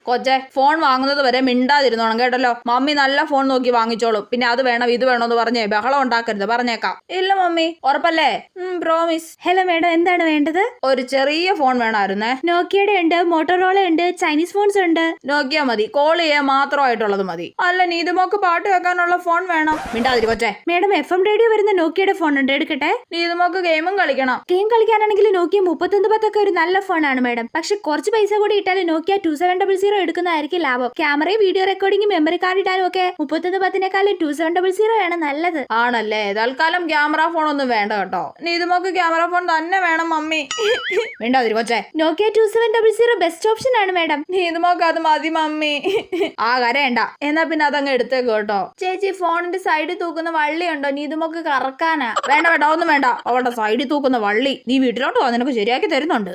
കൊച്ചെ phone വാങ്ങുന്നത് വരെ മിണ്ടാതിരുന്നോണം കേട്ടല്ലോ. മമ്മി നല്ല ഫോൺ നോക്കി വാങ്ങിച്ചോളും. പിന്നെ അത് വേണം ഇത് വേണോന്ന് പറഞ്ഞേ ബഹളം ഉണ്ടാക്കരുത്, പറഞ്ഞേക്കാം. ഇല്ല മമ്മി, ഉറപ്പല്ലേ? പ്രോമിസ്. ഹലോ മേഡം, എന്താണ് വേണ്ടത്? ഒരു ചെറിയ ഫോൺ വേണമായിരുന്നേ. നോക്കിയയുടെ ഉണ്ട്, മോട്ടോറോള ഉണ്ട്, ചൈനീസ് ഫോൺസ് ഉണ്ട്. നോക്കിയാ മതി, കോൾ ചെയ്യാൻ മാത്രമായിട്ടുള്ളത് മതി. അല്ല നീതുമോക്ക് പാട്ട് വെക്കാനുള്ള ഫോൺ വേണം. മിണ്ടാതിരി കൊച്ചേ. മേഡം FM റേഡിയോ വരുന്ന നോക്കിയയുടെ ഫോൺ ഉണ്ട്, എടുക്കട്ടെ? നീതുമോക്ക് ഗെയിമും കളിക്കണം. ഗെയിം കളിക്കാനാണെങ്കിൽ നോക്കിയ 3110 ഒരു നല്ല ഫോണാണ് മേഡം. പക്ഷെ കുറച്ച് പൈസ കൂടി ഇട്ടാലും നോക്കിയ 2700 എടുക്കുന്നതായിരിക്കും ലാഭം. ക്യാമറയും വീഡിയോ റെക്കോർഡിംഗും മെമ്മറി കാർഡ് ഇടാനും ഒക്കെ 3110നേക്കാളും 2700 ആണ് നല്ലത്. ആണല്ലേ? തൽക്കാലം ക്യാമറ ഫോൺ ഒന്നും വേണ്ട കേട്ടോ. നീതുമോക്ക് ക്യാമറ ഫോൺ തന്നെ വേണം മമ്മി. മിണ്ടാതിരി കൊച്ചേ. നോക്കിയ 2700 ബെസ്റ്റ് ഓപ്ഷൻ ആണ് മേഡം. നീതുമോക്ക് അത് മതി മമ്മി. ആ കരയണ്ട, എന്നാ പിന്നെ അതങ്ങ് എടുത്തേക്ക് കേട്ടോ. ചേച്ചി ഫോണിന്റെ സൈഡിൽ തൂക്കുന്ന വള്ളി ഉണ്ടോ? നീതുമോക്ക് കറക്കാനാ. വേണ്ട വേണ്ട, ഒന്നും വേണ്ട. അവളുടെ സൈഡിൽ തൂക്കുന്ന വള്ളി നീ വീട്ടിലോട്ട് വാ, നിനക്ക് ശരിയാക്കി തരുന്നുണ്ട്.